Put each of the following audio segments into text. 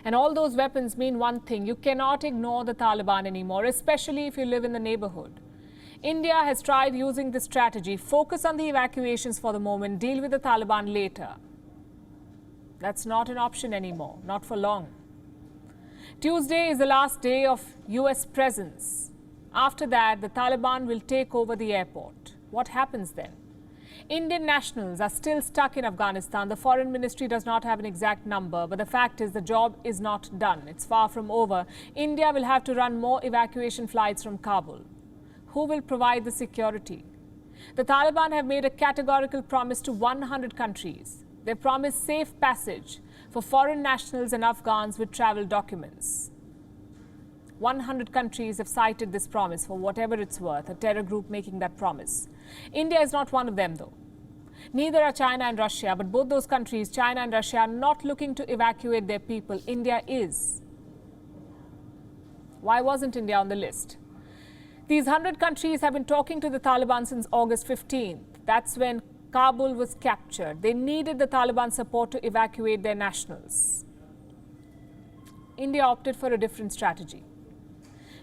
And all those weapons mean one thing: you cannot ignore the Taliban anymore, especially if you live in the neighborhood. India has tried using this strategy: focus on the evacuations for the moment, deal with the Taliban later. That's not an option anymore, not for long. Tuesday is the last day of US presence. After that, the Taliban will take over the airport. What happens then? Indian nationals are still stuck in Afghanistan. The Foreign Ministry does not have an exact number, but the fact is the job is not done. It's far from over. India will have to run more evacuation flights from Kabul. Who will provide the security? The Taliban have made a categorical promise to 100 countries. They promise safe passage for foreign nationals and Afghans with travel documents. 100 countries have cited this promise for whatever it's worth, a terror group making that promise. India is not one of them, though. Neither are China and Russia, but both those countries, China and Russia, are not looking to evacuate their people. India is. Why wasn't India on the list? These 100 countries have been talking to the Taliban since August 15th. That's when Kabul was captured. They needed the Taliban support to evacuate their nationals. India opted for a different strategy,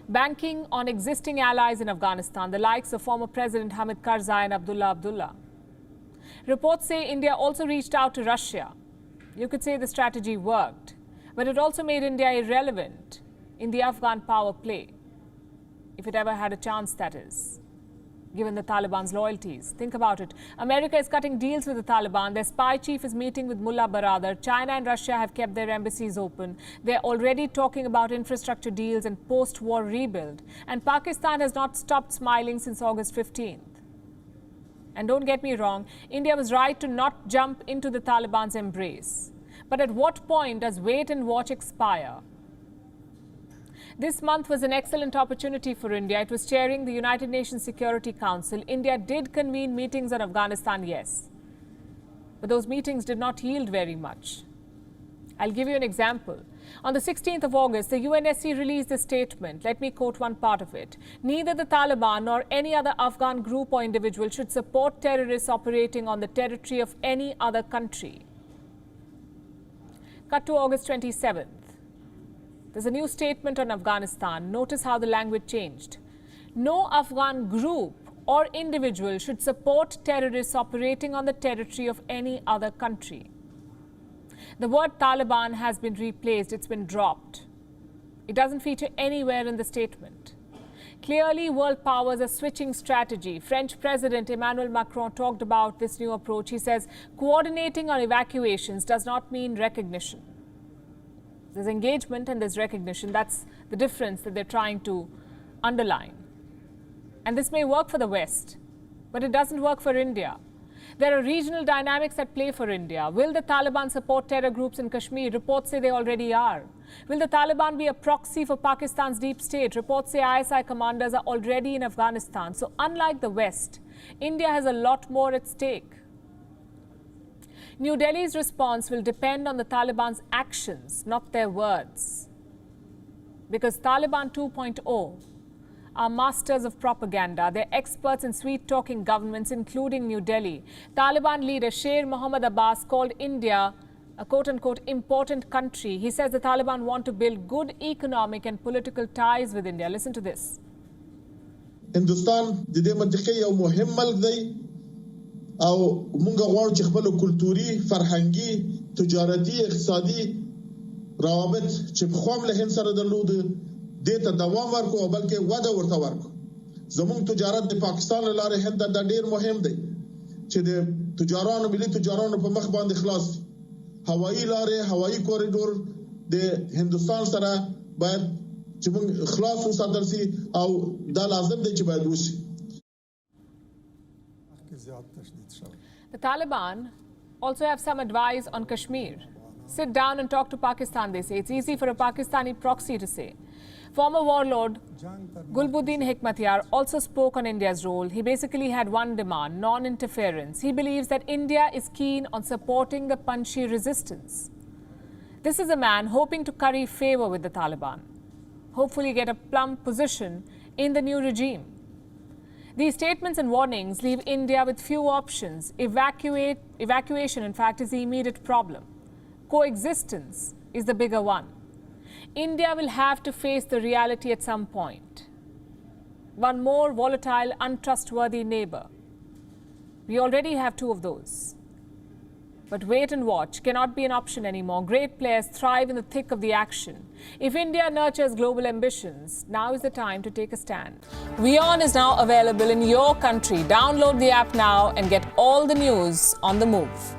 banking on existing allies in Afghanistan, the likes of former President Hamid Karzai and Abdullah. Reports say India also reached out to Russia. You could say the strategy worked, but it also made India irrelevant in the Afghan power play, if it ever had a chance, that is, given the Taliban's loyalties. Think about it. America is cutting deals with the Taliban. Their spy chief is meeting with Mullah Baradar. China and Russia have kept their embassies open. They're already talking about infrastructure deals and post-war rebuild. And Pakistan has not stopped smiling since August 15th. And don't get me wrong, India was right to not jump into the Taliban's embrace. But at what point does wait and watch expire? This month was an excellent opportunity for India. It was chairing the United Nations Security Council. India did convene meetings on Afghanistan, yes. But those meetings did not yield very much. I'll give you an example. On the 16th of August, the UNSC released a statement. Let me quote one part of it. Neither the Taliban nor any other Afghan group or individual should support terrorists operating on the territory of any other country. Cut to August 27th. There's a new statement on Afghanistan. Notice how the language changed. No Afghan group or individual should support terrorists operating on the territory of any other country. The word Taliban has been replaced. It's been dropped. It doesn't feature anywhere in the statement. Clearly, world powers are switching strategy. French President Emmanuel Macron talked about this new approach. He says coordinating on evacuations does not mean recognition. There's engagement and there's recognition. That's the difference that they're trying to underline. And this may work for the West, but it doesn't work for India. There are regional dynamics at play for India. Will the Taliban support terror groups in Kashmir? Reports say they already are. Will the Taliban be a proxy for Pakistan's deep state? Reports say ISI commanders are already in Afghanistan. So unlike the West, India has a lot more at stake. New Delhi's response will depend on the Taliban's actions, not their words. Because Taliban 2.0 are masters of propaganda. They're experts in sweet-talking governments, including New Delhi. Taliban leader Sher Mohammad Abbas called India a quote-unquote important country. He says the Taliban want to build good economic and political ties with India. Listen to this. Hindustan د دې منطقې یو مهم ملک دی او موږ غواړو چې خپل کلتوري فرهنګي تجارتي اقتصادي روابط چې په خوام له هند سره درلود دې ته دوام ورکړو او بلکې وده ورته ورکړو زموږ تجارت د پاکستان لاره هند ته ډېر مهم دی چې د تجارانو ملي تجارانو په مخ باندې خلاص هوایي لارې هوایي کوریډور د هندستان سره باید چې موږ خلاص وساتل شي او دا لازم دی چې باید وشي. The Taliban also have some advice on Kashmir. Sit down and talk to Pakistan, they say. It's easy for a Pakistani proxy to say. Former warlord Gulbuddin Hekmatyar also spoke on India's role. He basically had one demand: non-interference. He believes that India is keen on supporting the Panjshir resistance. This is a man hoping to curry favor with the Taliban, hopefully get a plum position in the new regime. These statements and warnings leave India with few options. Evacuation, in fact, is the immediate problem. Coexistence is the bigger one. India will have to face the reality at some point. One more volatile, untrustworthy neighbor. We already have two of those. But wait and watch cannot be an option anymore. Great players thrive in the thick of the action. If India nurtures global ambitions, now is the time to take a stand. WION is now available in your country. Download the app now and get all the news on the move.